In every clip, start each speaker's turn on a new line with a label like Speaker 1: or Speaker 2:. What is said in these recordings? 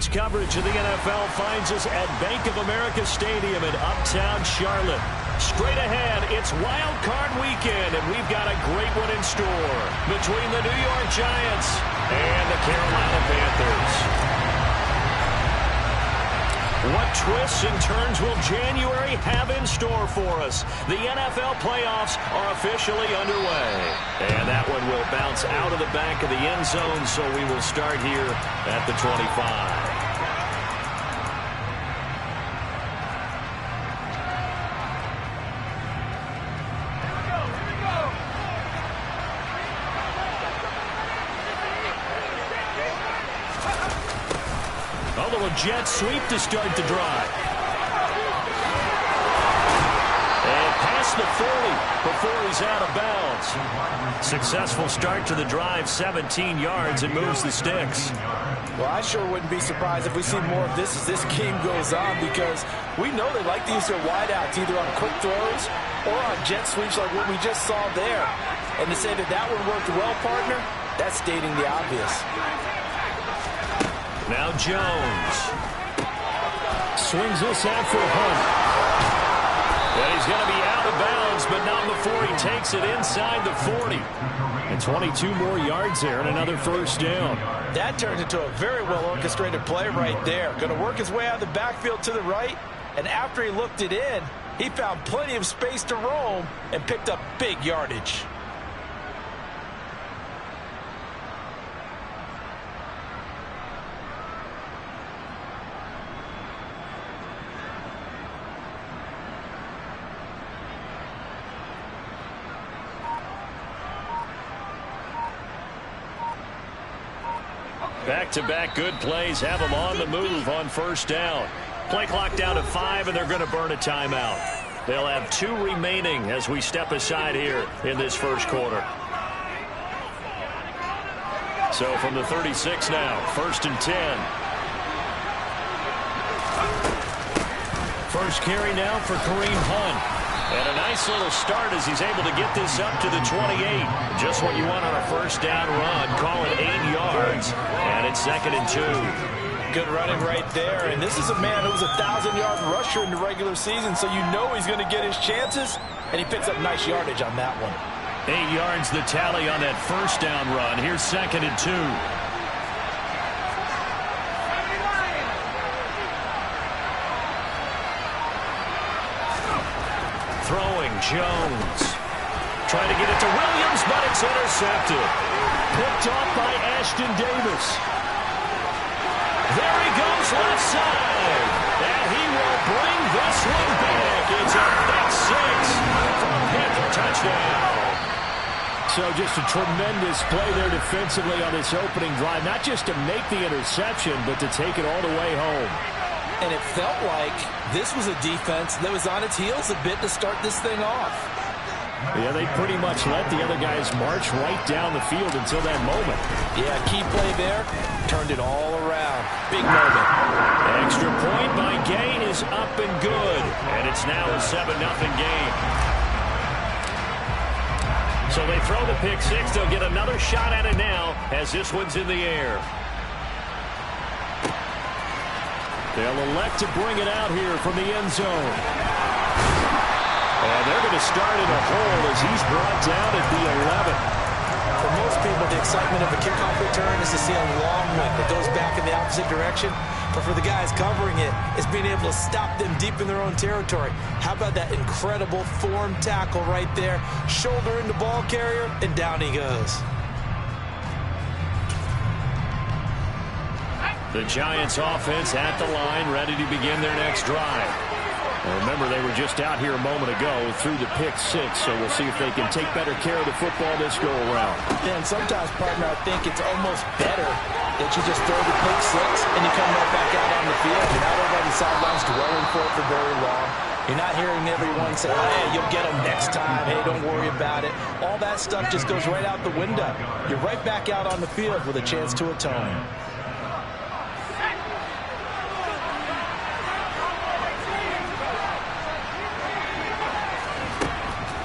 Speaker 1: Sports coverage of the NFL finds us at Bank of America Stadium in Uptown Charlotte. Straight ahead, it's Wild Card Weekend, and we've got a great one in store between the New York Giants and the Carolina Panthers. What twists and turns will January have in store for us? The NFL playoffs are officially underway. And that one will bounce out of the back of the end zone, so we will start here at the 25. Jet sweep to start the drive. And past the 40 before he's out of bounds. Successful start to the drive, 17 yards, and moves the sticks.
Speaker 2: Well, I sure wouldn't be surprised if we see more of this as this game goes on, because we know they like to use their wideouts either on quick throws or on jet sweeps like what we just saw there. And to say that that one worked well, partner, that's stating the obvious.
Speaker 1: Now Jones swings this out for Hunt. And he's going to be out of bounds, but not before he takes it inside the 40. And 22 more yards there and another first down.
Speaker 2: That turned into a very well-orchestrated play right there. Going to work his way out of the backfield to the right, and after he looked it in, he found plenty of space to roam and picked up big yardage.
Speaker 1: Back-to-back good plays have them on the move on first down. Play clock down to 5, and they're going to burn a timeout. They'll have 2 remaining as we step aside here in this first quarter. So from the 36 now, 1st and 10. First carry now for Kareem Hunt. And a nice little start as he's able to get this up to the 28. Just what you want on a first down run. Call it 8 yards. And it's 2nd and 2.
Speaker 2: Good running right there. And this is a man who was a 1,000-yard rusher in the regular season, so you know he's going to get his chances. And he picks up nice yardage on that one.
Speaker 1: 8 yards the tally on that first down run. Here's 2nd and 2. Throwing, Jones. Trying to get it to Williams, but it's intercepted. Picked off by Ashton Davis. There he goes left side. And he will bring this one back. It's a big 6 for a Panther touchdown.
Speaker 3: So just a tremendous play there defensively on this opening drive. Not just to make the interception, but to take it all the way home.
Speaker 2: And it felt like this was a defense that was on its heels a bit to start this thing off.
Speaker 3: Yeah, they pretty much let the other guys march right down the field until that moment.
Speaker 2: Yeah, key play there, turned it all around. Big moment.
Speaker 1: Extra point by Gay is up and good. And it's now a 7-0 game. So they throw the pick 6. They'll get another shot at it now as this one's in the air.
Speaker 3: They'll elect to bring it out here from the end zone.
Speaker 1: And they're going to start in a hole as he's brought down at the 11.
Speaker 2: For most people, the excitement of a kickoff return is to see a long one that goes back in the opposite direction. But for the guys covering it, it's being able to stop them deep in their own territory. How about that incredible form tackle right there? Shoulder in the ball carrier, and down he goes.
Speaker 1: The Giants offense at the line, ready to begin their next drive.
Speaker 3: Well, remember, they were just out here a moment ago through the pick 6, so we'll see if they can take better care of the football this go-around.
Speaker 2: Yeah, and sometimes, partner, I think it's almost better that you just throw the pick 6 and you come right back out on the field. You're not over on the sidelines dwelling for it for very long. You're not hearing everyone say, hey, you'll get them next time. Hey, don't worry about it. All that stuff just goes right out the window. You're right back out on the field with a chance to atone.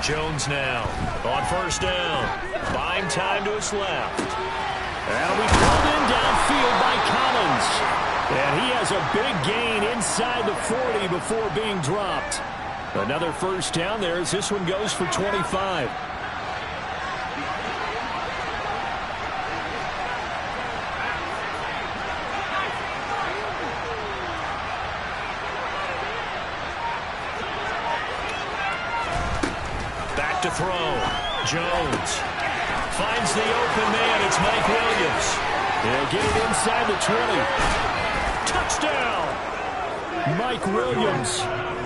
Speaker 1: Jones now on first down. Buying time to his left. That'll be pulled in downfield by Collins. And
Speaker 3: has a big gain inside the 40 before being dropped. Another first down there as this one goes for 25.
Speaker 1: Back to throw. Jones finds the open man. It's Mike Williams.
Speaker 3: They'll get it inside the 20. Touchdown! Mike Williams.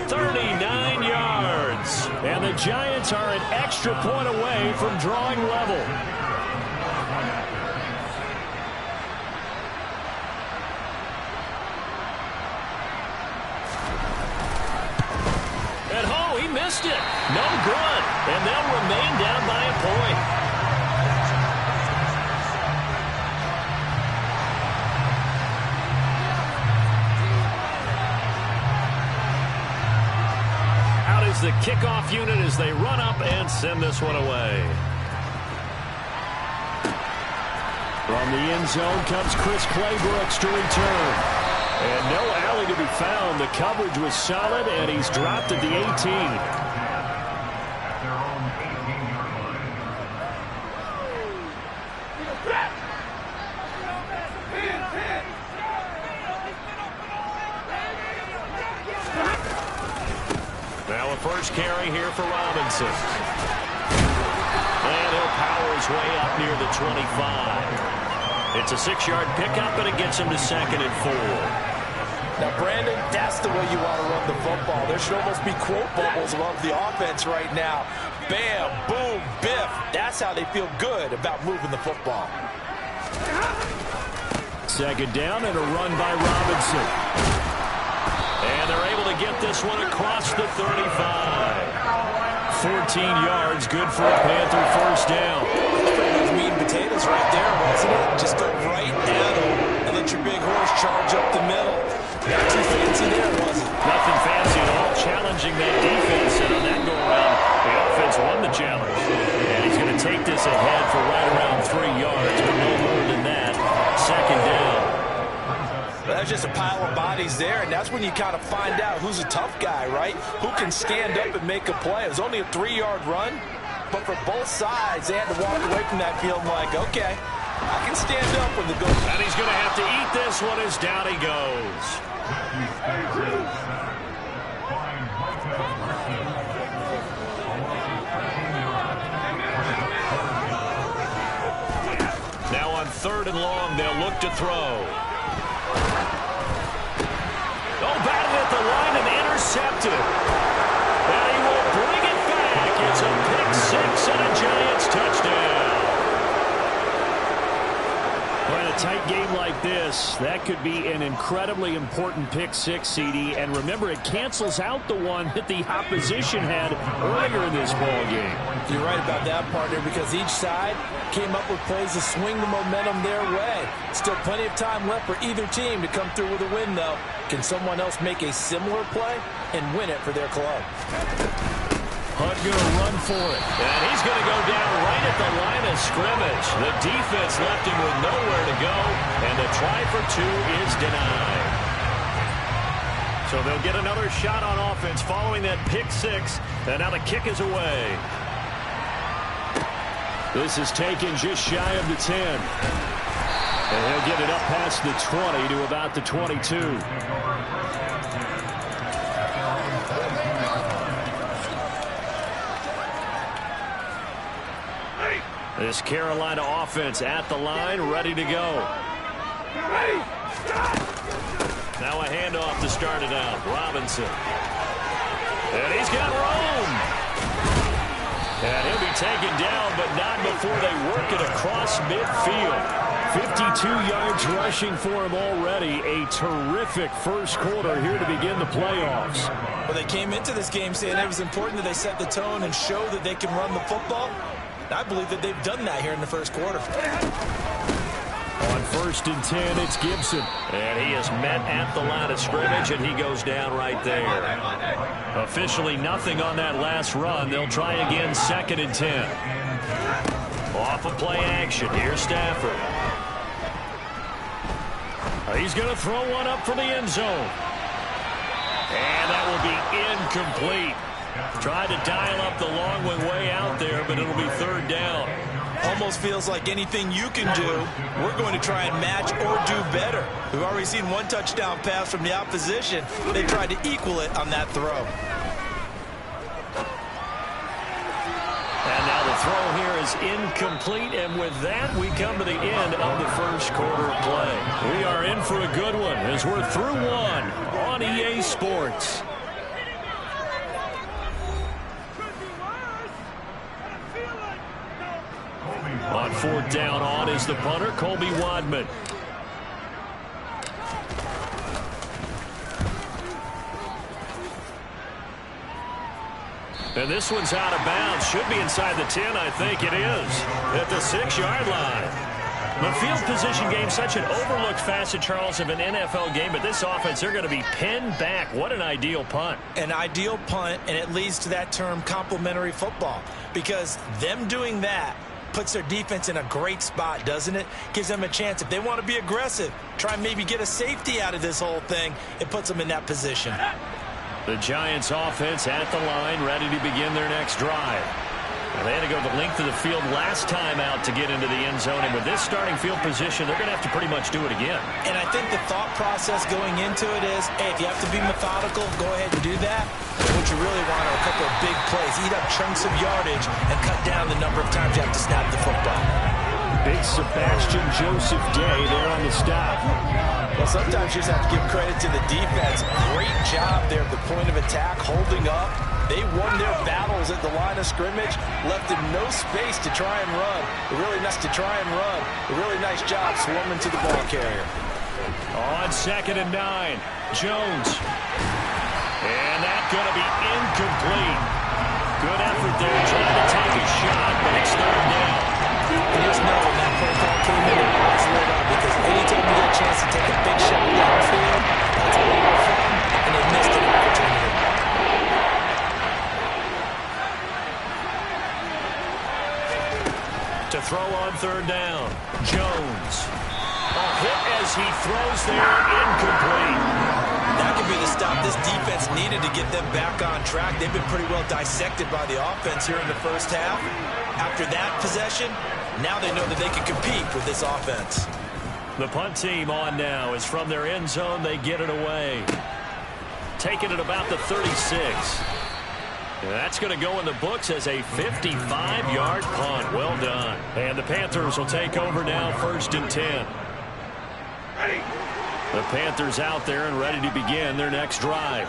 Speaker 1: 39 yards.
Speaker 3: And the Giants are an extra point away from drawing level.
Speaker 1: And he missed it. No good. And they'll remain down by a point. The kickoff unit as they run up and send this one away.
Speaker 3: From the end zone comes Chris Claybrooks to return. And no alley to be found. The coverage was solid, and he's dropped at the 18.
Speaker 1: First carry here for Robinson. And he'll power his way up near the 25. It's a 6-yard pickup, and it gets him to 2nd and 4.
Speaker 2: Now, Brandon, that's the way you want to run the football. There should almost be quote bubbles above the offense right now. Bam, boom, biff. That's how they feel good about moving the football.
Speaker 3: Second down and a run by Robinson.
Speaker 1: And they're able to get this one across the 35.
Speaker 3: 14 yards, good for a Panther first down.
Speaker 2: Those meat and potatoes right there, wasn't it? Just go right at them and let your big horse charge up the middle. Not too fancy there, was it?
Speaker 1: Nothing fancy at all. Challenging that defense, and on that go-around, the offense won the challenge. And he's going to take this ahead for right around 3 yards, but no more than that. Second down.
Speaker 2: That's just a pile of bodies there, and that's when you kind of find out who's a tough guy, right? Who can stand up and make a play. It was only a 3-yard run, but for both sides, they had to walk away from that field like, okay, I can stand up when the goal.
Speaker 1: And he's going to have to eat this one as down he goes. Now on 3rd and long, they'll look to throw. Batted at the line and intercepted. And he will bring it back. It's a pick 6 and a Giants touchdown.
Speaker 3: Well, in a tight game like this, that could be an incredibly important pick 6, CD. And remember, it cancels out the one that the opposition had earlier in this ball game.
Speaker 2: You're right about that, partner, because each side came up with plays to swing the momentum their way. Still plenty of time left for either team to come through with a win, though. Can someone else make a similar play and win it for their club?
Speaker 3: Hunt going to run for it.
Speaker 1: And he's going to go down right at the line of scrimmage. The defense left him with nowhere to go, and the try for 2 is denied. So they'll get another shot on offense following that pick 6, and now the kick is away.
Speaker 3: This is taken just shy of the 10. And he'll get it up past the 20 to about the 22.
Speaker 1: This Carolina offense at the line, ready to go. Now a handoff to start it out. Robinson. And he's got room. And he'll be taken down, but not before they work it across midfield.
Speaker 3: 52 yards rushing for him already. A terrific first quarter here to begin the playoffs.
Speaker 2: Well, they came into this game saying it was important that they set the tone and show that they can run the football. I believe that they've done that here in the first quarter.
Speaker 3: On 1st and 10, it's Gibson.
Speaker 1: And he is met at the line of scrimmage, and he goes down right there. Officially nothing on that last run. They'll try again 2nd and 10. Off of play action. Here's Stafford.
Speaker 3: He's going to throw one up for the end zone. And that will be incomplete. Tried to dial up the long one way out there, but it'll be third down.
Speaker 2: Almost feels like anything you can do, we're going to try and match or do better. We've already seen one touchdown pass from the opposition. They tried to equal it on that throw.
Speaker 3: And now the throw here is incomplete, and with that, we come to the end of the first quarter of play. We are in for a good one as we're through one on EA Sports. On fourth down on is the punter, Colby Wadman. And this one's out of bounds. Should be inside the 10, I think it is. At the 6-yard line. The field position game, such an overlooked facet, Charles, of an NFL game. But this offense, they're going to be pinned back. What an ideal punt.
Speaker 2: An ideal punt, and it leads to that term complementary football. Because them doing that puts their defense in a great spot, doesn't it? Gives them a chance. If they want to be aggressive, try and maybe get a safety out of this whole thing, it puts them in that position.
Speaker 3: The Giants offense at the line, ready to begin their next drive. Now, they had to go the length of the field last time out to get into the end zone, and with this starting field position, they're going to have to pretty much do it again.
Speaker 2: And I think the thought process going into it is, hey, if you have to be methodical, go ahead and do that. But what you really want are a couple of big plays. Eat up chunks of yardage and cut down the number of times you have to snap the football.
Speaker 3: Big Sebastian Joseph Day there on the stop.
Speaker 2: Well, sometimes you just have to give credit to the defense. Great job there at the point of attack, holding up. They won their battles at the line of scrimmage, left them no space to try and run. Really nice job swarming to the ball carrier.
Speaker 3: On 2nd and 9, Jones. And that's going to be incomplete. Good effort there, trying to take a shot, but it's third down.
Speaker 2: You just know when that play call came in, it was lit up, because anytime you get a chance to take a big shot downfield, that's a lot of fun, and they missed an opportunity.
Speaker 3: To throw on third down, Jones. A hit as he throws there, incomplete.
Speaker 2: That could be the stop this defense needed to get them back on track. They've been pretty well dissected by the offense here in the first half. After that possession, now they know that they can compete with this offense.
Speaker 3: The punt team on now is from their end zone. They get it away. Taking it about the 36. That's going to go in the books as a 55-yard punt. Well done. And the Panthers will take over now, 1st and 10. The Panthers out there and ready to begin their next drive.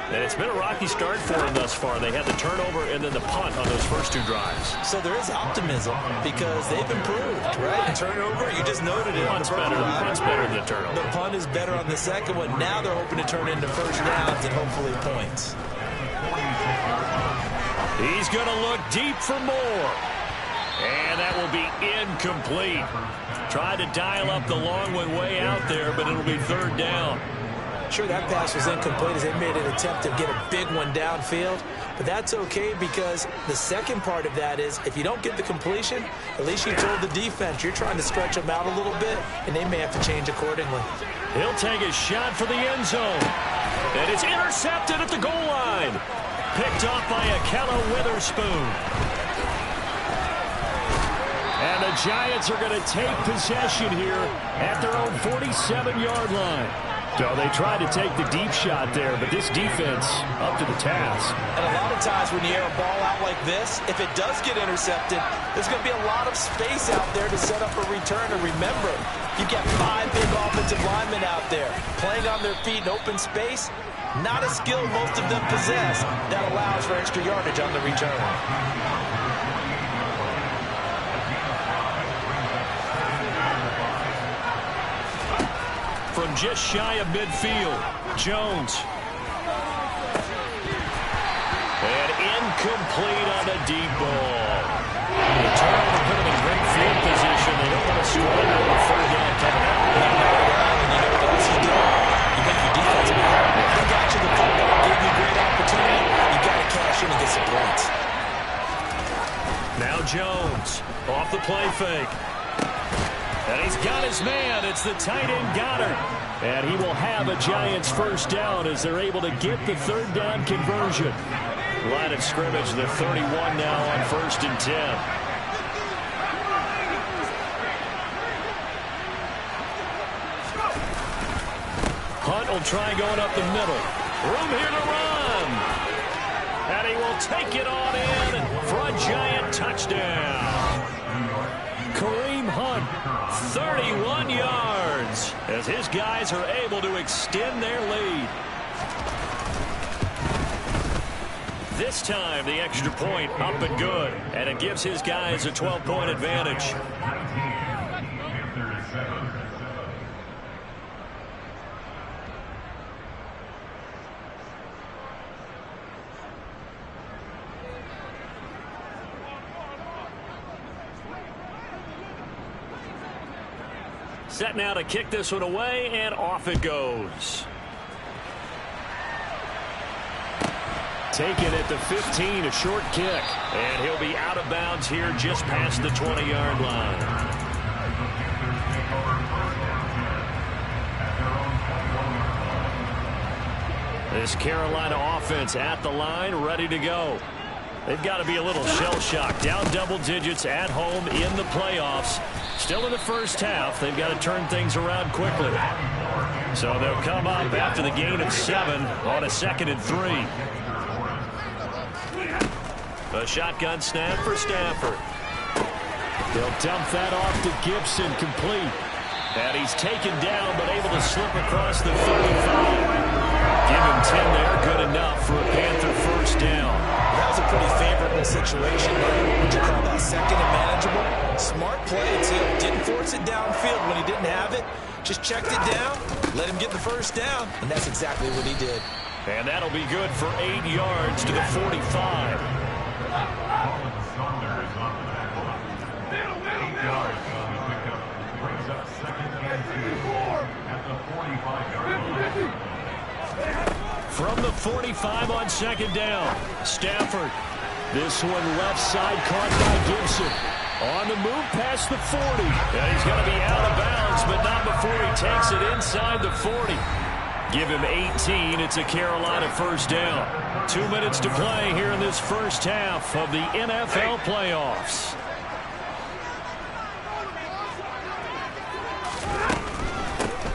Speaker 3: And it's been a rocky start for them thus far. They had the turnover and then the punt on those first 2 drives.
Speaker 2: So there is optimism because they've improved, right? The turnover, you just noted it.
Speaker 3: Punt's better than the turnover.
Speaker 2: The punt is better on the second one. Now they're hoping to turn into first downs and hopefully points.
Speaker 3: He's going to look deep for more. And that will be incomplete. Tried to dial up the long one way out there, but it'll be third down.
Speaker 2: Sure, that pass was incomplete as they made an attempt to get a big one downfield. But that's okay because the second part of that is if you don't get the completion, at least you told the defense you're trying to stretch them out a little bit, and they may have to change accordingly.
Speaker 3: He'll take a shot for the end zone. And it's intercepted at the goal line. Picked off by Akella Witherspoon. And the Giants are going to take possession here at their own 47-yard line. So they tried to take the deep shot there, but this defense up to the task.
Speaker 2: And a lot of times when you air a ball out like this, if it does get intercepted, there's going to be a lot of space out there to set up a return. And remember, you've got 5 big offensive linemen out there playing on their feet in open space. Not a skill most of them possess that allows for extra yardage on the return.
Speaker 3: From just shy of midfield, Jones. And incomplete on a deep ball. The turnover put them in great field position. They don't want to squander the third down coming out.
Speaker 2: You know what else you do? You make your defense mad. They got you the football, gave you a great opportunity. You got to cash in and get some points.
Speaker 3: Now Jones off the play fake. And he's got his
Speaker 1: his man. It's the tight end Goddard. And he will have a Giants first down as they're able to get the third down conversion. Line of scrimmage, the 31 now on 1st and 10. Hunt will try going up the middle. Room here to run. And he will take it on in for a Giant touchdown. Kareem Hunt, 31 yards, as his guys are able to extend their lead. This time, the extra point up and good, and it gives his guys a 12-point advantage. Set now to kick this one away, and off it goes. Taken at the 15, a short kick. And he'll be out of bounds here just past the 20-yard line. This Carolina offense at the line, ready to go. They've got to be a little shell-shocked. Down double digits at home in the playoffs. Still in the first half. They've got to turn things around quickly. So they'll come up after the gain of 7 on a 2nd and 3. A shotgun snap for Stafford. They'll dump that off to Gibson, complete. And he's taken down, but able to slip across the 35. Give him 10 there, good enough for a Panther first down.
Speaker 2: That was a pretty favorable situation there. Would you call that second and manageable? Smart play, too. Didn't force it downfield when he didn't have it. Just checked it down, let him get the first down, and that's exactly what he did.
Speaker 1: And that'll be good for 8 yards to the 45. From the 45 on 2nd down, Stafford. This one left side caught by Gibson. On the move past the 40. And he's going to be out of bounds, but not before he takes it inside the 40. Give him 18. It's a Carolina first down. 2 minutes to play here in this first half of the NFL playoffs.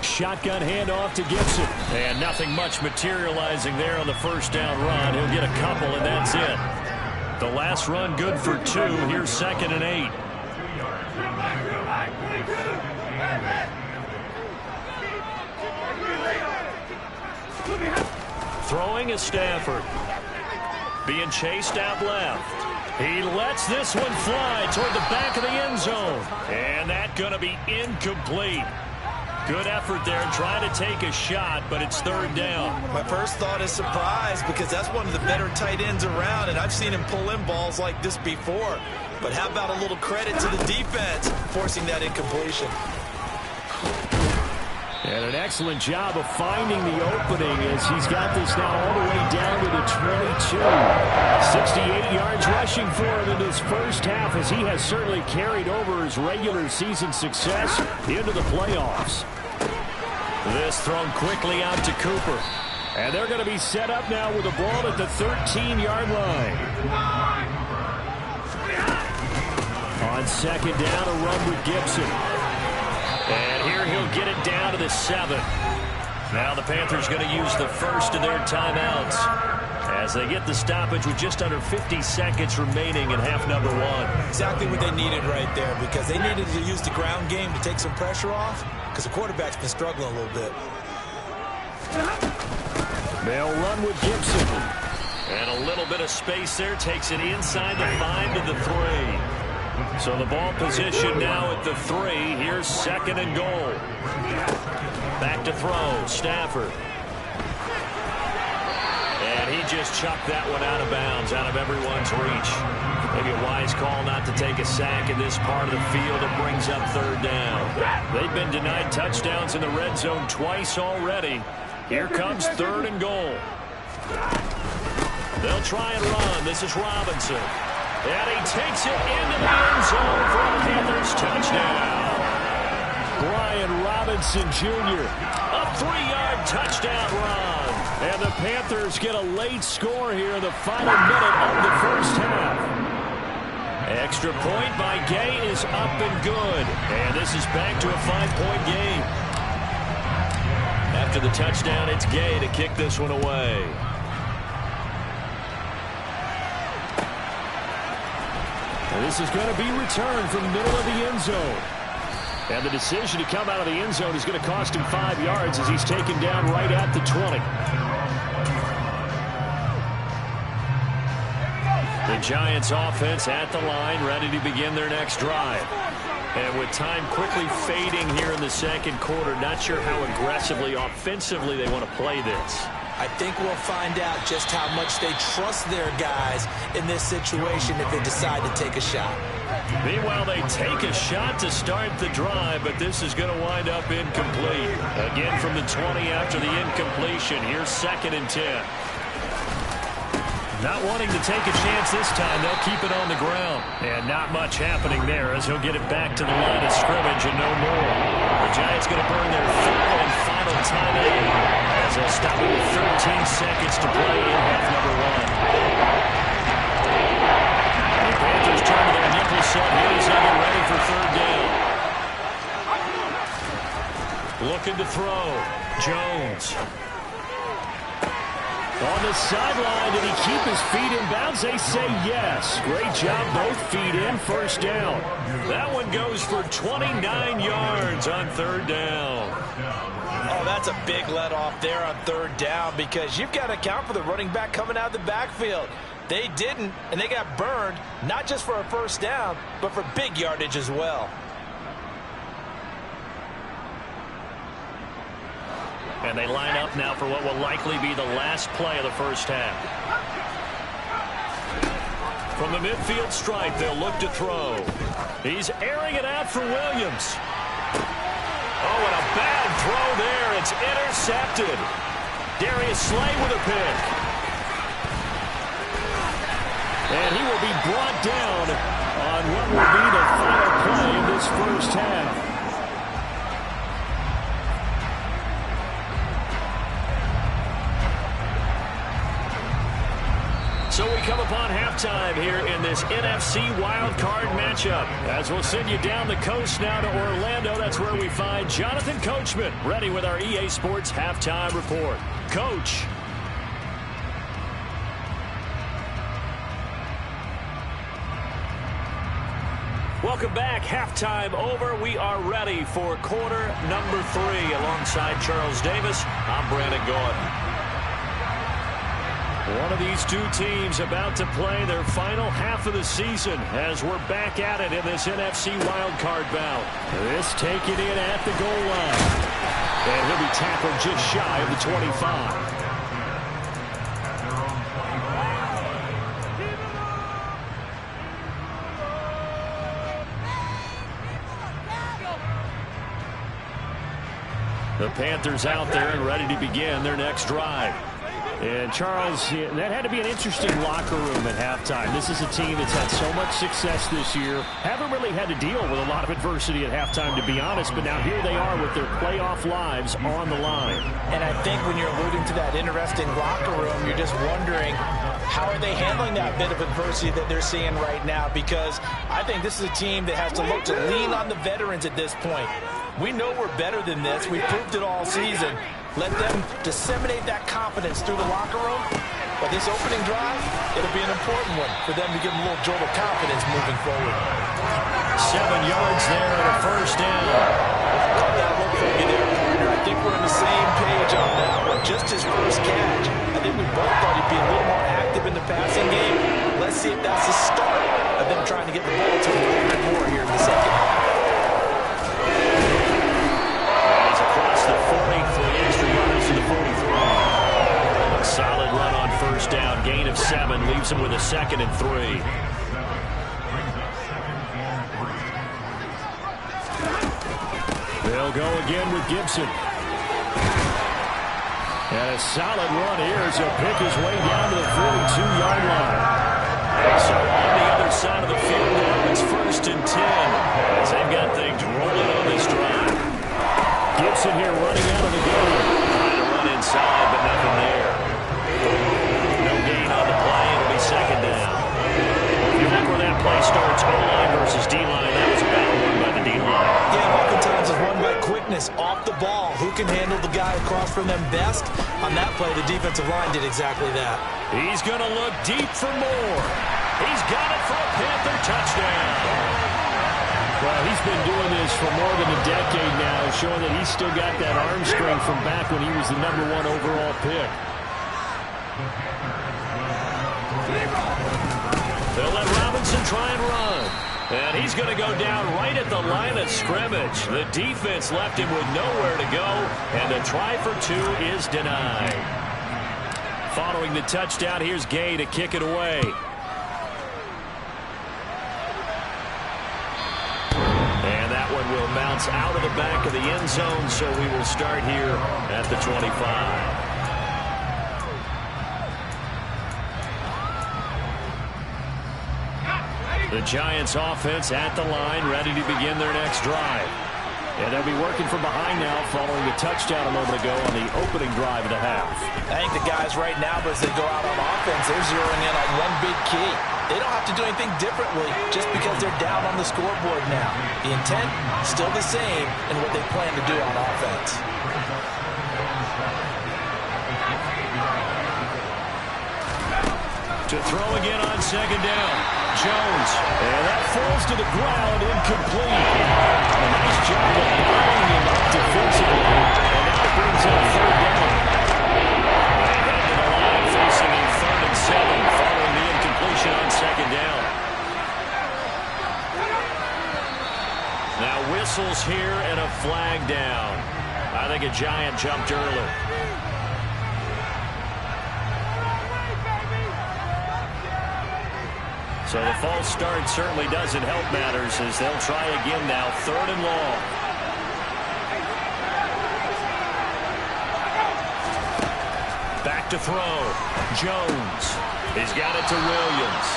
Speaker 1: Shotgun handoff to Gibson. And nothing much materializing there on the first down run. He'll get a couple, and that's it. The last run good for 2. Here's 2nd and 8. Throwing is Stafford. Being chased out left. He lets this one fly toward the back of the end zone. And that's going to be incomplete. Good effort there trying to take a shot, but it's 3rd down.
Speaker 2: My first thought is surprise because that's one of the better tight ends around, and I've seen him pull in balls like this before. But how about a little credit to the defense forcing that incompletion?
Speaker 1: And an excellent job of finding the opening as he's got this now all the way down to the 22. 68 yards rushing for him in this first half as he has certainly carried over his regular season success into the playoffs. This thrown quickly out to Cooper. And they're going to be set up now with the ball at the 13-yard line. On 2nd down, a run with Gibson. And here he'll get it down to the 7. Now the Panthers going to use the first of their timeouts as they get the stoppage with just under 50 seconds remaining in half number 1.
Speaker 2: Exactly what they needed right there because they needed to use the ground game to take some pressure off because the quarterback's been struggling a little bit.
Speaker 1: They'll run with Gibson. And a little bit of space there takes it inside the 5 to the 3. So the ball position now at the 3. Here's 2nd and goal. Back to throw. Stafford. And he just chucked that one out of bounds, out of everyone's reach. Maybe a wise call not to take a sack in this part of the field. It brings up 3rd down. They've been denied touchdowns in the red zone twice already. Here comes 3rd and goal. They'll try and run. This is Robinson. And he takes it into the end zone for a Panthers touchdown. Brian Robinson Jr. A 3-yard touchdown run. And the Panthers get a late score here in the final minute of the first half. Extra point by Gay is up and good. And this is back to a 5-point game. After the touchdown, it's Gay to kick this one away. And this is going to be returned from the middle of the end zone. And the decision to come out of the end zone is going to cost him 5 yards as he's taken down right at the 20. The Giants offense at the line, ready to begin their next drive. And with time quickly fading here in the second quarter, not sure how aggressively, offensively they want to play this.
Speaker 2: I think we'll find out just how much they trust their guys in this situation if they decide to take a shot.
Speaker 1: Meanwhile, they take a shot to start the drive, but this is going to wind up incomplete. Again from the 20 after the incompletion. Here's 2nd and 10. Not wanting to take a chance this time, they'll keep it on the ground. And not much happening there as he'll get it back to the line of scrimmage and no more. The Giants going to burn their 3rd and final timeout as they'll stop it with 13 seconds to play in half number 1. The Panthers turn to their nickel set here as they get ready for 3rd down. Looking to throw. Jones. On the sideline, did he keep his feet in bounds? They say yes. Great job, both feet in, 1st down. That one goes for 29 yards on 3rd down.
Speaker 2: Oh, that's a big let off there on 3rd down because you've got to account for the running back coming out of the backfield. They didn't, and they got burned, not just for a 1st down, but for big yardage as well.
Speaker 1: And they line up now for what will likely be the last play of the first half. From the midfield stripe, they'll look to throw. He's airing it out for Williams. Oh, and a bad throw there. It's intercepted. Darius Slay with a pick. And he will be brought down on what will be the final play of this first half. So we come upon halftime here in this NFC wildcard matchup. As we'll send you down the coast now to Orlando, that's where we find Jonathan Coachman, ready with our EA Sports halftime report. Coach. Welcome back. Halftime over. We are ready for quarter number 3. Alongside Charles Davis, I'm Brandon Gordon. One of these two teams about to play their final half of the season as we're back at it in this NFC wildcard bout. This taken in at the goal line. And he'll be tackled just shy of the 25. The Panthers out there and ready to begin their next drive. And, Charles, that had to be an interesting locker room at halftime. This is a team that's had so much success this year. Haven't really had to deal with a lot of adversity at halftime, to be honest. But now here they are with their playoff lives on the line.
Speaker 2: And I think when you're alluding to that interesting locker room, you're just wondering, how are they handling that bit of adversity that they're seeing right now? Because I think this is a team that has to look to lean on the veterans at this point. We know we're better than this. We've proved it all season. Let them disseminate that confidence through the locker room. But this opening drive, it'll be an important one for them to give them a little jolt of confidence moving forward.
Speaker 1: 7 yards there and a 1st down.
Speaker 2: Caught that look from you there, partner. I think we're on the same page on that one. Just his first catch. I think we both thought he'd be a little more active in the passing game. Let's see if that's the start of them trying to get the ball to him a little bit more here in the second half.
Speaker 1: The 40 for the extra yards to the 43. A solid run on 1st down. Gain of 7 leaves him with a 2nd and 3. They'll go again with Gibson. And a solid run here as he'll pick his way down to the 42-yard line. So on the other side of the field now, it's 1st and 10 as they've got things rolling on this drive. Gibson here running out of the gun. Trying to run inside, but nothing there. No gain on the play. It'll be second down. If you look where that play starts, O-line versus D-line, that was a battle won by the D-line.
Speaker 2: Yeah, oftentimes it's won by quickness off the ball. Who can handle the guy across from them best? On that play, the defensive line did exactly that.
Speaker 1: He's going to look deep for more. He's got it for a Panther touchdown.
Speaker 3: Well, he's been doing this for more than a decade now, showing that he's still got that arm strength from back when he was the #1 overall pick.
Speaker 1: They'll let Robinson try and run. And he's going to go down right at the line of scrimmage. The defense left him with nowhere to go, and the try for 2 is denied. Following the touchdown, here's Gay to kick it away. And that one will bounce out of the back of the end zone, so we will start here at the 25. The Giants offense at the line, ready to begin their next drive. And they'll be working from behind now following the touchdown a moment ago on the opening drive of the half.
Speaker 2: I think the guys right now, as they go out on offense, they're zeroing in on one big key. They don't have to do anything differently just because they're down on the scoreboard now. The intent, still the same in what they plan to do on offense.
Speaker 1: To throw again on second down. Jones. And that falls to the ground, incomplete. A nice job of blowing him up defensively. And now it brings up third down. They head to the line facing a 3rd and 7 following the incompletion on second down. Now whistles here and a flag down. I think a Giant jumped early. So the false start certainly doesn't help matters as they'll try again now, 3rd and long. Back to throw. Jones. He's got it to Williams.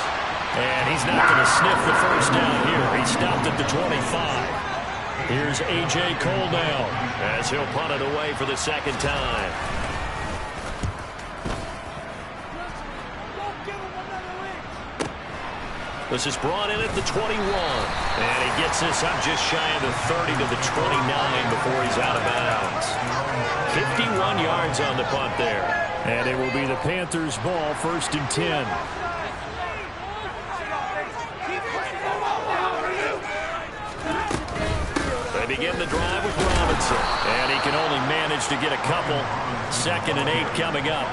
Speaker 1: And he's not going to sniff the first down here. He stopped at the 25. Here's A.J. Cole down as he'll punt it away for the second time. This is brought in at the 21. And he gets this up just shy of the 30 to the 29 before he's out of bounds. 51 yards on the punt there.
Speaker 3: And it will be the Panthers' ball, 1st and 10.
Speaker 1: They begin the drive with Robinson. And he can only manage to get a couple. 2nd and 8 coming up.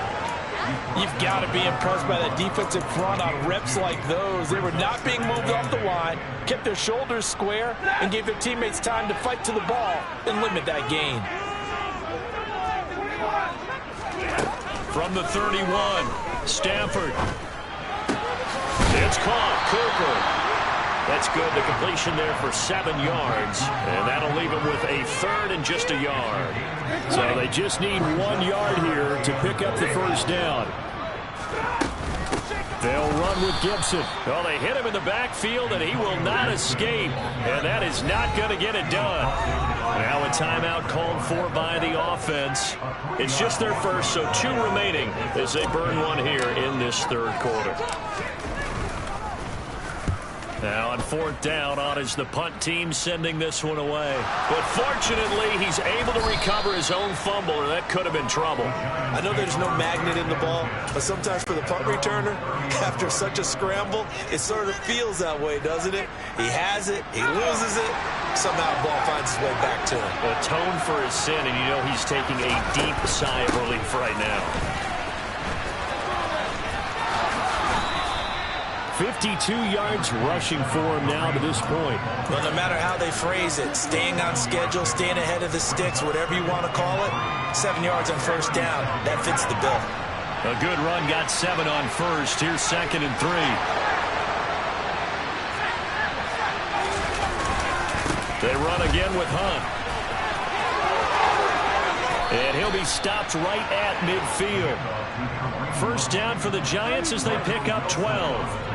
Speaker 2: You've got to be impressed by that defensive front on reps like those. They were not being moved off the line, kept their shoulders square, and gave their teammates time to fight to the ball and limit that gain.
Speaker 1: From the 31, Stafford. It's caught. Cooper. That's good. The completion there for 7 yards. And that'll leave him with a 3rd and just a yard.
Speaker 3: So they just need 1 yard here to pick up the first down. They'll run with Gibson.
Speaker 1: Well, they hit him in the backfield, and he will not escape. And that is not going to get it done. Now a timeout called for by the offense. It's just their first, so 2 remaining as they burn one here in this 3rd quarter. Now on 4th down, on is the punt team sending this one away. But fortunately, he's able to recover his own fumble, or that could have been trouble.
Speaker 2: I know there's no magnet in the ball, but sometimes for the punt returner, after such a scramble, it sort of feels that way, doesn't it? He has it, he loses it, somehow the ball finds its way back to him.
Speaker 1: Atone for his sin, and you know he's taking a deep sigh of relief right now.
Speaker 3: 52 yards rushing for him now to this point.
Speaker 2: Well, no matter how they phrase it, staying on schedule, staying ahead of the sticks, whatever you want to call it, 7 yards on 1st down, that fits the bill.
Speaker 1: A good run, got 7 on 1st. Here's 2nd and 3. They run again with Hunt. And he'll be stopped right at midfield. 1st down for the Giants as they pick up 12.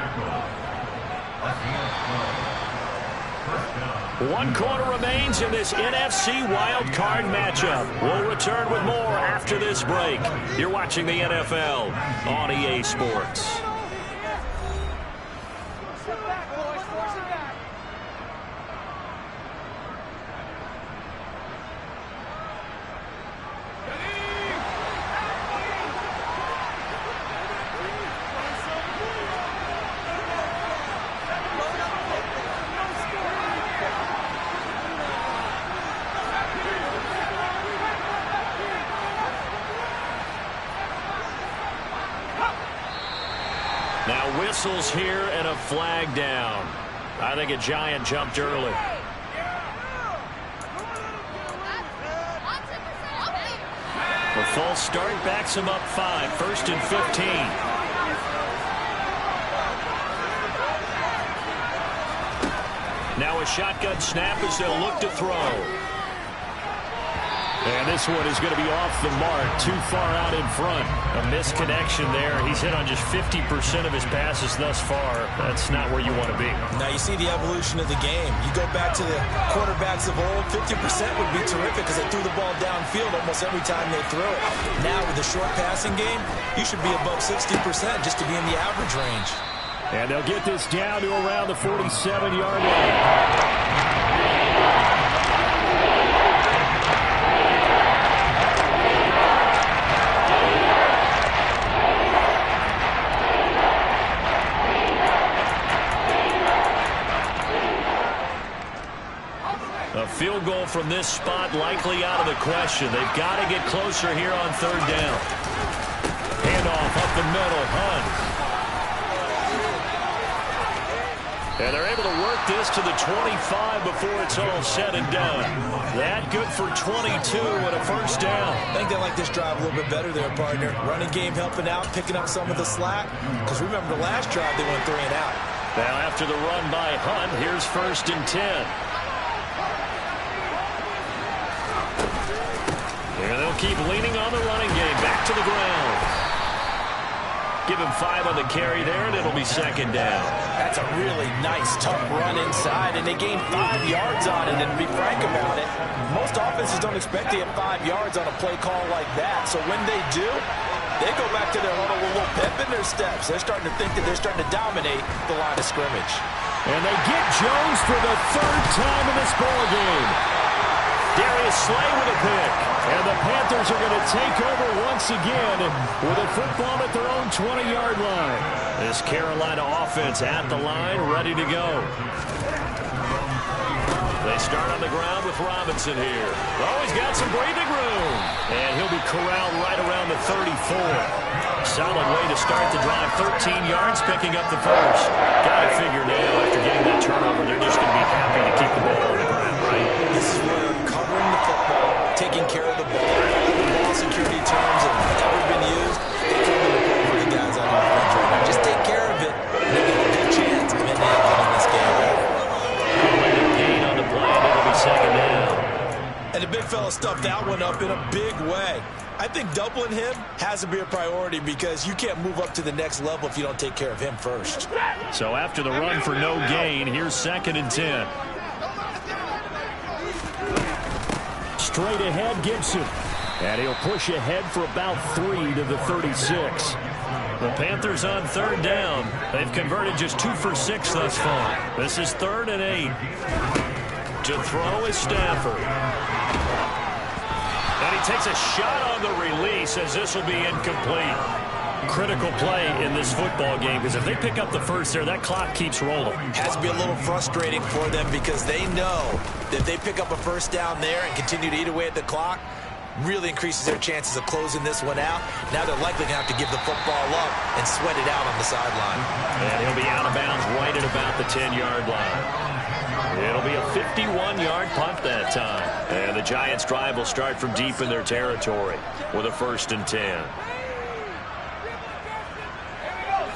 Speaker 1: One quarter remains in this NFC Wild Card matchup. We'll return with more after this break. You're watching the NFL on EA Sports. Now whistles here and a flag down. I think a Giant jumped early. The false start backs him up 5. 1st and 15. Now a shotgun snap as they'll look to throw. And this one is going to be off the mark, too far out in front. A misconnection there. He's hit on just 50% of his passes thus far. That's not where you want to be.
Speaker 2: Now you see the evolution of the game. You go back to the quarterbacks of old, 50% would be terrific because they threw the ball downfield almost every time they threw it. Now with the short passing game, you should be above 60% just to be in the average range.
Speaker 1: And they'll get this down to around the 47-yard line. A field goal from this spot likely out of the question. They've got to get closer here on 3rd down. Handoff up the middle. Hunt. And they're able to work this to the 25 before it's all said and done. That good for 22 and a 1st down.
Speaker 2: I think they like this drive a little bit better there, partner. Running game helping out, picking up some of the slack. Because remember the last drive they went 3 and out.
Speaker 1: Now after the run by Hunt, here's 1st and 10. And they'll keep leaning on the running game. Back to the ground. Give him 5 on the carry there, and it'll be 2nd down.
Speaker 2: That's a really nice, tough run inside, and they gained 5 yards on it. And to be frank about it, most offenses don't expect to get 5 yards on a play call like that. So when they do, they go back to their huddle with a little pep in their steps. They're starting to think that they're starting to dominate the line of scrimmage.
Speaker 1: And they get Jones for the 3rd time in this ball game. Darius Slay with a pick. And the Panthers are going to take over once again with a football at their own 20-yard line. This Carolina offense at the line, ready to go. They start on the ground with Robinson here. Oh, he's got some breathing room. And he'll be corralled right around the 34. Solid way to start the drive. 13 yards, picking up the 1st. Got to figure now, after getting that turnover, they're just going to be happy to keep the ball on the ground, right?
Speaker 2: This is where covering the football, taking care of the ball, ball security terms have never been used. They come to the ball for the guys on offense right now. Just take care of it, and they'll get a good chance of ending up winning this game.
Speaker 1: Gain on the play, and it'll be 2nd down.
Speaker 2: And the big fella stuffed that one up in a big way. I think doubling him has to be a priority because you can't move up to the next level if you don't take care of him first.
Speaker 1: So after the run for no gain, here's 2nd and 10. Straight ahead, Gibson. And he'll push ahead for about 3 to the 36. The Panthers on 3rd down. They've converted just 2 for 6 thus far. This is 3rd and 8. To throw is Stafford. And he takes a shot on the release as this will be incomplete. Critical play in this football game because if they pick up the 1st there, that clock keeps rolling.
Speaker 2: Has to be a little frustrating for them because they know that if they pick up a 1st down there and continue to eat away at the clock, really increases their chances of closing this one out. Now they're likely going to have to give the football up and sweat it out on the sideline.
Speaker 1: And he'll be out of bounds right at about the 10-yard line. It'll be a 51-yard punt that time. And the Giants' drive will start from deep in their territory with a 1st and 10.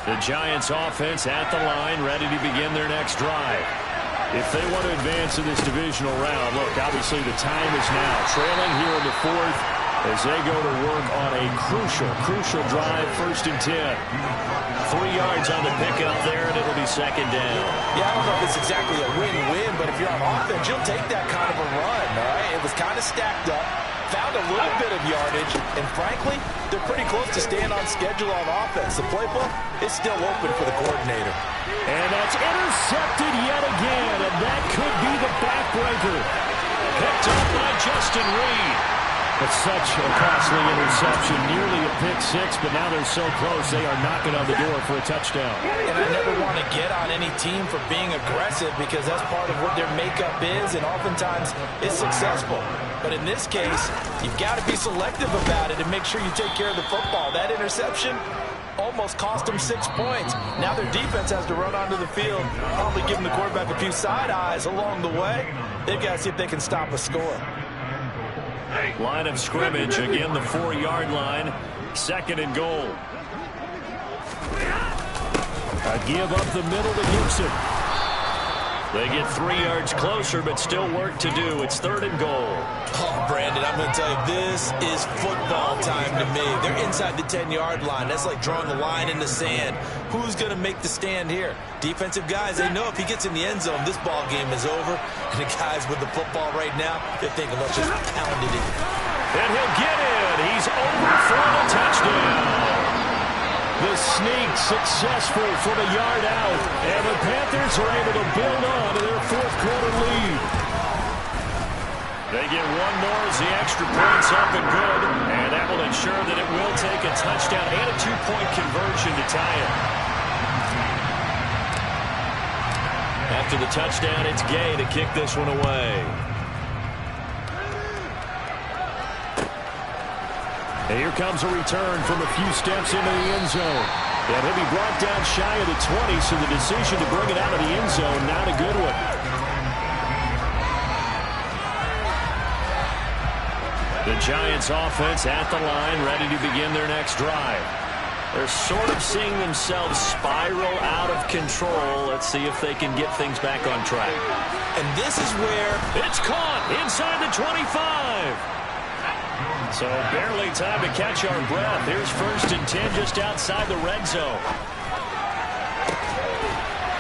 Speaker 1: The Giants' offense at the line, ready to begin their next drive. If they want to advance in this divisional round, look, obviously the time is now. Trailing here in the 4th, as they go to work on a crucial drive, 1st and 10. 3 yards on the pickup there, and it'll be 2nd down.
Speaker 2: Yeah, I don't know if it's exactly a win-win, but if you're on offense, you'll take that kind of a run, all right? It was kind of stacked up, found a little bit of yardage, and frankly, they're pretty close to staying on schedule on offense. The playbook is still open for the coordinator.
Speaker 1: And that's intercepted yet again, and that could be the backbreaker. Picked up by Justin Reed. It's such a costly interception, nearly a pick-6, but now they're so close they are knocking on the door for a touchdown.
Speaker 2: And I never want to get on any team for being aggressive because that's part of what their makeup is, and oftentimes it's successful. But in this case, you've got to be selective about it and make sure you take care of the football. That interception almost cost them 6 points. Now their defense has to run onto the field, probably giving the quarterback a few side eyes along the way. They've got to see if they can stop a score.
Speaker 1: Line of scrimmage, again the 4-yard line, 2nd and goal. A give up the middle to Gibson. They get 3 yards closer, but still work to do. It's 3rd and goal.
Speaker 2: Oh, Brandon, I'm going to tell you, this is football time to me. They're inside the 10-yard line. That's like drawing a line in the sand. Who's going to make the stand here? Defensive guys, they know if he gets in the end zone, this ball game is over. And the guys with the football right now, they're thinking, let's just pound it in.
Speaker 1: And he'll get in. He's over for the touchdown. The sneak successful from a yard out. And the Panthers are able to build on to their 4th-quarter lead. They get one more as the extra point's up and good. And that will ensure that it will take a touchdown and a 2-point conversion to tie it. After the touchdown, it's Gay to kick this one away. And here comes a return from a few steps into the end zone. And he'll be brought down shy of the 20, so the decision to bring it out of the end zone, not a good one. The Giants offense at the line, ready to begin their next drive. They're sort of seeing themselves spiral out of control. Let's see if they can get things back on track.
Speaker 2: And this is where
Speaker 1: it's caught inside the 25. So barely time to catch our breath. Here's 1st and 10 just outside the red zone.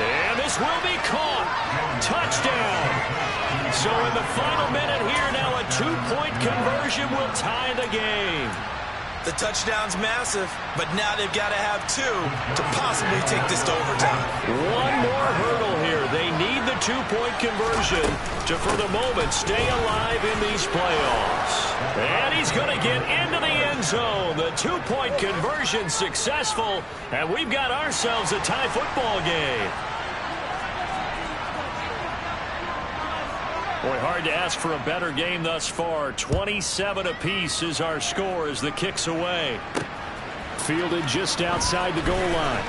Speaker 1: And this will be caught. Touchdown. So in the final minute here now, a 2-point conversion will tie the game.
Speaker 2: the touchdown's massive, but now they've got to have 2 to possibly take this to overtime.
Speaker 1: One more hurdle here. They need the 2-point conversion to, for the moment, stay alive in these playoffs. And he's going to get into the end zone. The 2-point conversion successful, and we've got ourselves a tie football game. Boy, hard to ask for a better game thus far. 27 apiece is our score as the kick's away. Fielded just outside the goal line.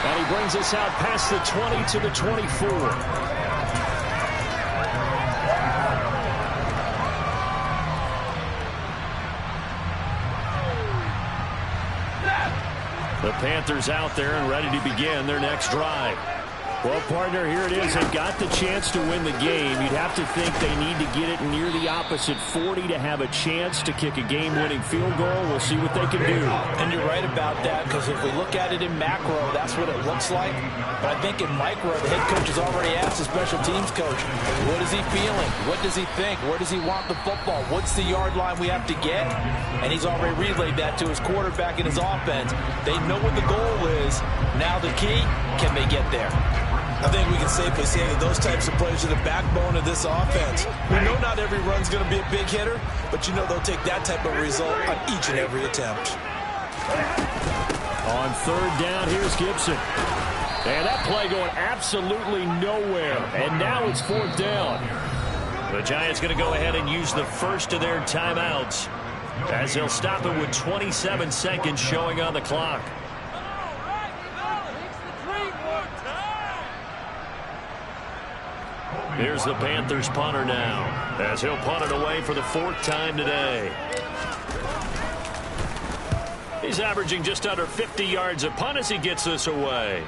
Speaker 1: And he brings us out past the 20 to the 24. The Panthers out there and ready to begin their next drive. Well, partner, here it is. They've got the chance to win the game. You'd have to think they need to get it near the opposite 40 to have a chance to kick a game-winning field goal. We'll see what they can do.
Speaker 2: And you're right about that, because if we look at it in macro, that's what it looks like. But I think in micro, the head coach has already asked the special teams coach, what is he feeling? What does he think? Where does he want the football? What's the yard line we have to get? And he's already relayed that to his quarterback and his offense. They know what the goal is. Now the key, can they get there? I think we can safely say that those types of plays are the backbone of this offense. We know not every run's going to be a big hitter, but you know they'll take that type of result on each and every attempt.
Speaker 1: On third down, here's Gibson. And that play going absolutely nowhere. And now it's fourth down. The Giants going to go ahead and use the first of their timeouts, as they'll stop it with 27 seconds showing on the clock. Here's the Panthers punter now, as he'll punt it away for the 4th time today. He's averaging just under 50 yards a punt as he gets this away.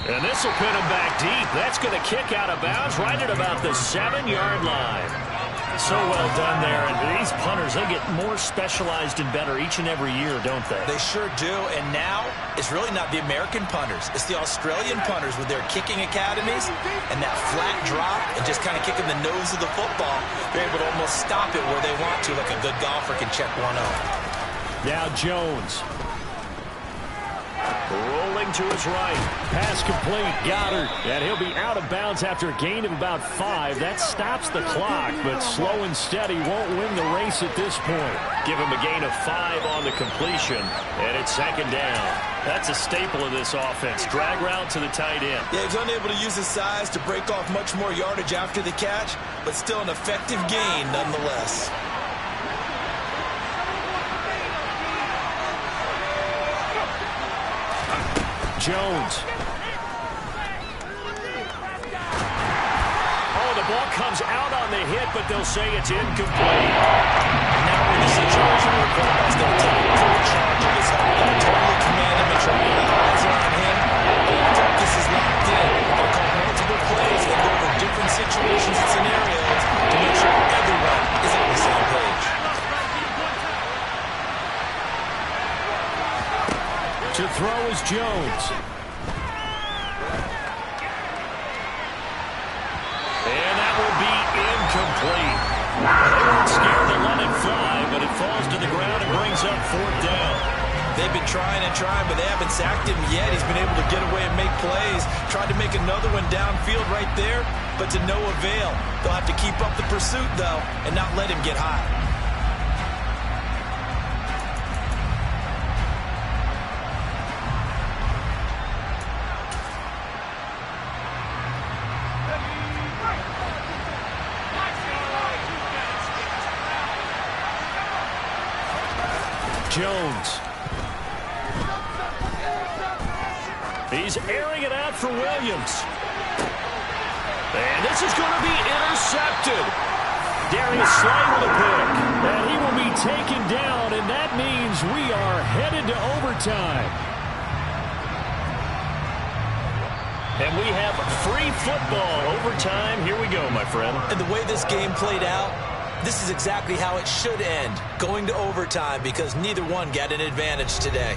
Speaker 1: And this will pin him back deep. That's going to kick out of bounds right at about the 7-yard line.
Speaker 3: So well done there. And these punters, they get more specialized and better each and every year, don't they?
Speaker 2: They sure do. And now it's really not the American punters. It's the Australian punters with their kicking academies and that flat drop and just kind of kicking the nose of the football. They're able to almost stop it where they want to, like a good golfer can check one off.
Speaker 3: Now Jones. Rolling to his right. Pass complete. Goddard. And he'll be out of bounds after a gain of about 5. That stops the clock, but slow and steady won't win the race at this point. Give him a gain of 5 on the completion, and it's second down. That's a staple of this offense. Drag route to the tight end.
Speaker 2: Yeah, he's unable to use his size to break off much more yardage after the catch, but still an effective gain nonetheless.
Speaker 3: Jones. Oh, the ball comes out on the hit, but they'll say it's incomplete.
Speaker 2: Now we're in the situation where the quarterback's going to take full charge of his help. Totally command him and try to get eyes on him. Focus is locked in. They'll call multiple plays and go over different situations and scenarios to make sure everyone is on the same page.
Speaker 3: To throw is Jones. And that will be incomplete. They weren't scared to let it fly, but it falls to the ground and brings up 4th down.
Speaker 2: They've been trying and trying, but they haven't sacked him yet. He's been able to get away and make plays. Tried to make another one downfield right there, but to no avail. They'll have to keep up the pursuit, though, and not let him get high.
Speaker 3: Jones. He's airing it out for Williams. And this is going to be intercepted. Darius Slay with a pick. And he will be taken down, and that means we are headed to overtime. And we have free football overtime. Here we go, my friend.
Speaker 2: And the way this game played out, this is exactly how it should end, going to overtime, because neither one got an advantage today.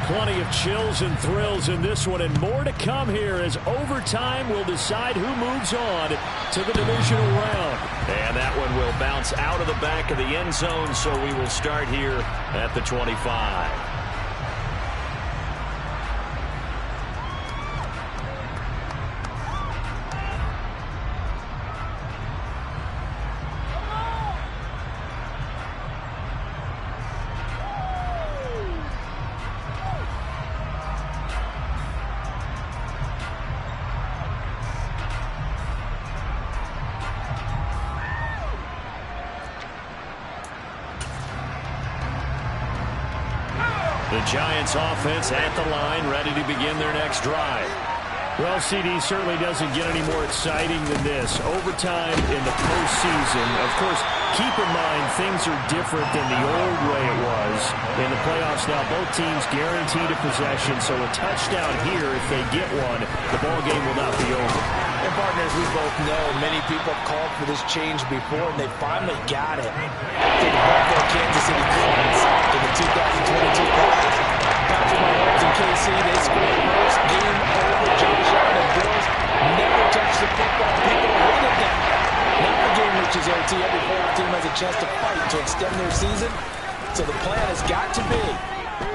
Speaker 3: Plenty of chills and thrills in this one, and more to come here as overtime will decide who moves on to the divisional round. And that one will bounce out of the back of the end zone, so we will start here at the 25. The Giants offense at the line, ready to begin their next drive. Well, CD certainly doesn't get any more exciting than this. Overtime in the postseason. Of course, keep in mind things are different than the old way it was. In the playoffs now, both teams guaranteed a possession, so a touchdown here, if they get one, the ball game will not be over.
Speaker 2: And partners, we both know many people called for this change before, and they finally got it. For the Buffalo Kansas City Chiefs in the 2022 playoffs. Patrick Mahomes and KC, they scored first. Game over. Josh Allen and Bills never touched the football. People hated that. Now the game reaches OT. Every playoff team has a chance to fight to extend their season. So the plan has got to be,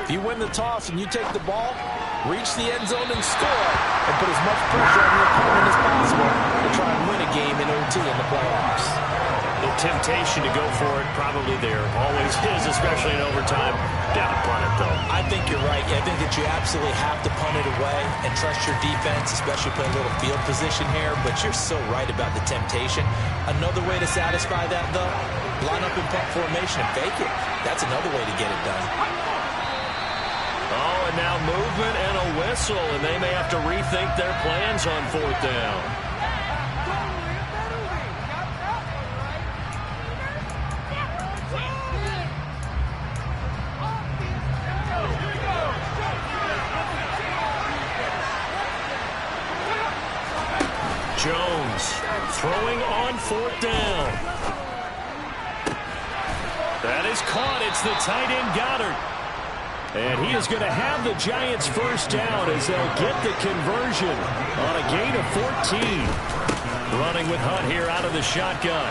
Speaker 2: if you win the toss and you take the ball, reach the end zone and score, and put as much pressure on your opponent as possible to try and win a game in OT in the playoffs.
Speaker 3: The temptation to go for it probably there. Always is, especially in overtime. Down to punt it, though.
Speaker 2: I think you're right. I think that you absolutely have to punt it away and trust your defense, especially playing a little field position here. But you're so right about the temptation. Another way to satisfy that, though, line up in punt formation and fake it. That's another way to get it done.
Speaker 3: Oh, and now movement and a whistle, and they may have to rethink their plans on 4th down. Throwing on 4th down. That is caught. It's the tight end Goddard. And he is going to have the Giants first down as they'll get the conversion on a gain of 14. Running with Hunt here out of the shotgun.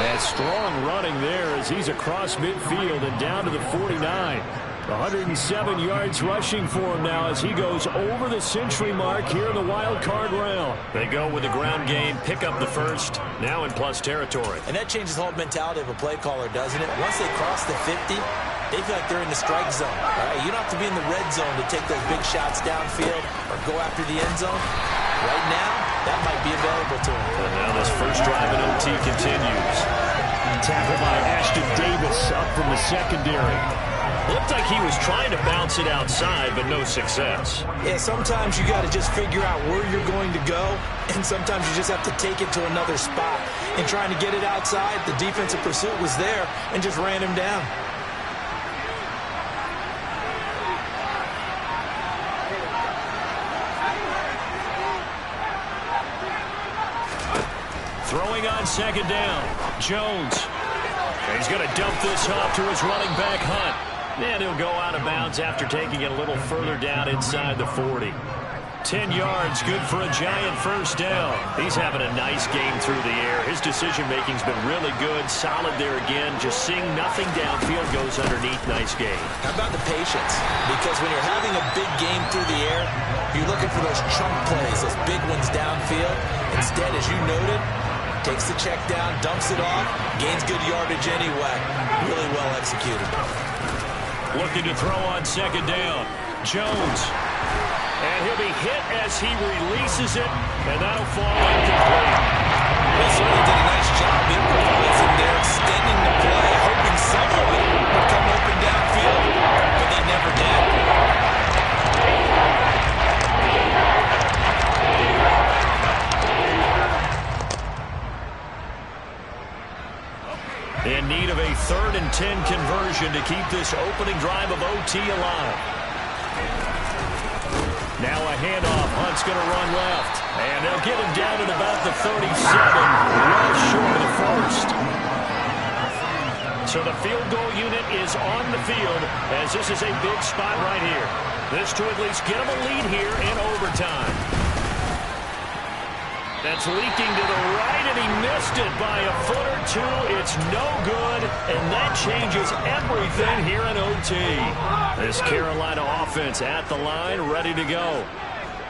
Speaker 3: And strong running there as he's across midfield and down to the 49. 107 yards rushing for him now as he goes over the century mark here in the wild card round. They go with the ground game, pick up the first, now in plus territory.
Speaker 2: And that changes the whole mentality of a play caller, doesn't it? Once they cross the 50, they feel like they're in the strike zone. Right? You don't have to be in the red zone to take those big shots downfield or go after the end zone. Right now, that might be available to him.
Speaker 3: And now this first drive in OT continues. Tackle by Ashton Davis up from the secondary. Looked like he was trying to bounce it outside, but no success.
Speaker 2: Yeah, sometimes you got to just figure out where you're going to go, and sometimes you just have to take it to another spot. And trying to get it outside, the defensive pursuit was there and just ran him down.
Speaker 3: Throwing on 2nd down. Jones. He's going to dump this off to his running back, Hunt. And he'll go out of bounds after taking it a little further down inside the 40. 10 yards, good for a Giant first down. He's having a nice game through the air. His decision-making's been really good, solid there again. Just seeing nothing downfield goes underneath. Nice game.
Speaker 2: How about the patience? Because when you're having a big game through the air, you're looking for those chunk plays, those big ones downfield. Instead, as you noted, takes the check down, dumps it off, gains good yardage anyway. Really well executed.
Speaker 3: Looking to throw on 2nd down. Jones. And he'll be hit as he releases it, and that'll fall incomplete.
Speaker 2: Well, certainly did a nice job improvising there, extending the play, hoping some of it would come open downfield, but they never did.
Speaker 3: In need of a 3rd and 10 conversion to keep this opening drive of OT alive. Now a handoff. Hunt's going to run left. And they'll get him down at about the 37. Well short of the first. So the field goal unit is on the field as this is a big spot right here. This to at least get him a lead here in overtime. That's leaking to the right, and he missed it by a foot or two. It's no good, and that changes everything here in OT. This Carolina offense at the line, ready to go.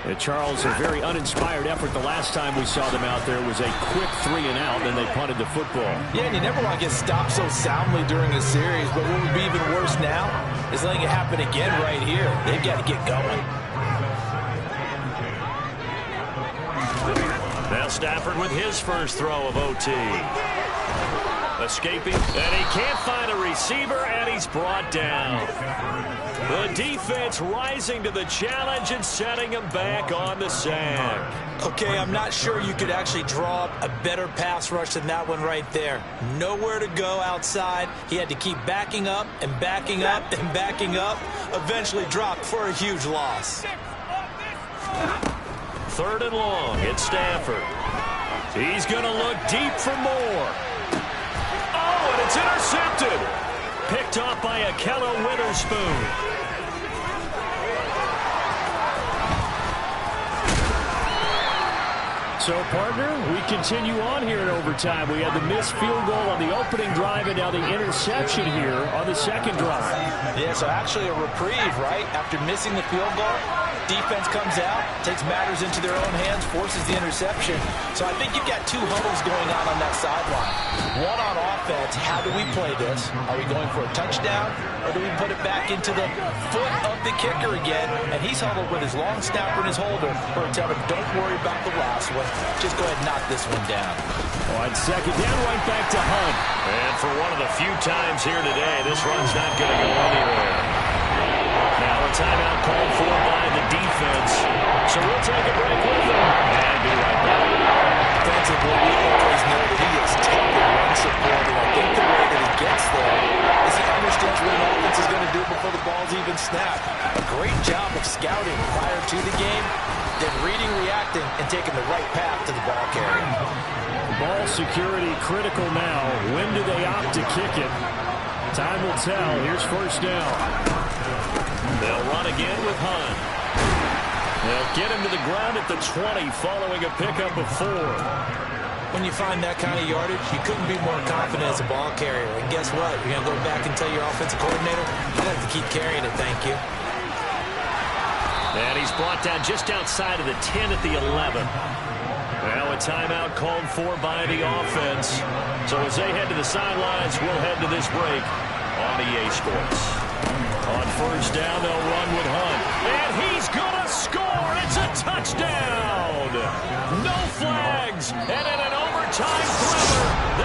Speaker 3: And Charles, a very uninspired effort the last time we saw them out there was a quick 3 and out, and they punted the football.
Speaker 2: Yeah, and you never want to get stopped so soundly during a series, but what would be even worse now is letting it happen again right here. They've got to get going.
Speaker 3: Now Stafford with his first throw of OT. Escaping, and he can't find a receiver, and he's brought down. The defense rising to the challenge and setting him back on the sack.
Speaker 2: Okay, I'm not sure you could actually draw up a better pass rush than that one right there. Nowhere to go outside. He had to keep backing up and backing up and backing up. Eventually dropped for a huge loss.
Speaker 3: 3rd and long. It's Stafford. He's going to look deep for more. Oh, and it's intercepted. Picked off by Akello Witherspoon. So, partner, we continue on here in overtime. We had the missed field goal on the opening drive and now the interception here on the 2nd drive.
Speaker 2: Yeah, so actually a reprieve, right? After missing the field goal, defense comes out, takes matters into their own hands, forces the interception. So I think you've got 2 huddles going on that sideline. One on offense, how do we play this? Are we going for a touchdown, or do we put it back into the foot of the kicker again? And he's huddled with his long snapper and his holder, or tell him, don't worry about the last one. Just go ahead and knock this one down.
Speaker 3: On 2nd down, right back to Hunt. And for one of the few times here today, this run's not going to go anywhere. Now a timeout called for by the defense. So we'll take a break with them and be right back.
Speaker 2: Defensively, we always know that he is tough and run support, and I think the way that he gets there is he understands what an offense is going to do before the ball's even snapped. A great job of scouting prior to the game, then reading, reacting, and taking the right path to the ball carrier.
Speaker 1: Ball security critical now. When do they opt to kick it? Time will tell. Here's first down. They'll run again with Hunt. They'll get him to the ground at the 20 following a pickup of 4.
Speaker 2: When you find that kind of yardage, you couldn't be more confident as a ball carrier. And guess what? You're going to go back and tell your offensive coordinator, I'd like to keep carrying it, thank you.
Speaker 1: And he's brought down just outside of the 10 at the 11. Now a timeout called for by the offense. So as they head to the sidelines, we'll head to this break on EA Sports. On first down, they'll run with Hunt. And he's going to score. It's a touchdown. No flags. And in an overtime thriller,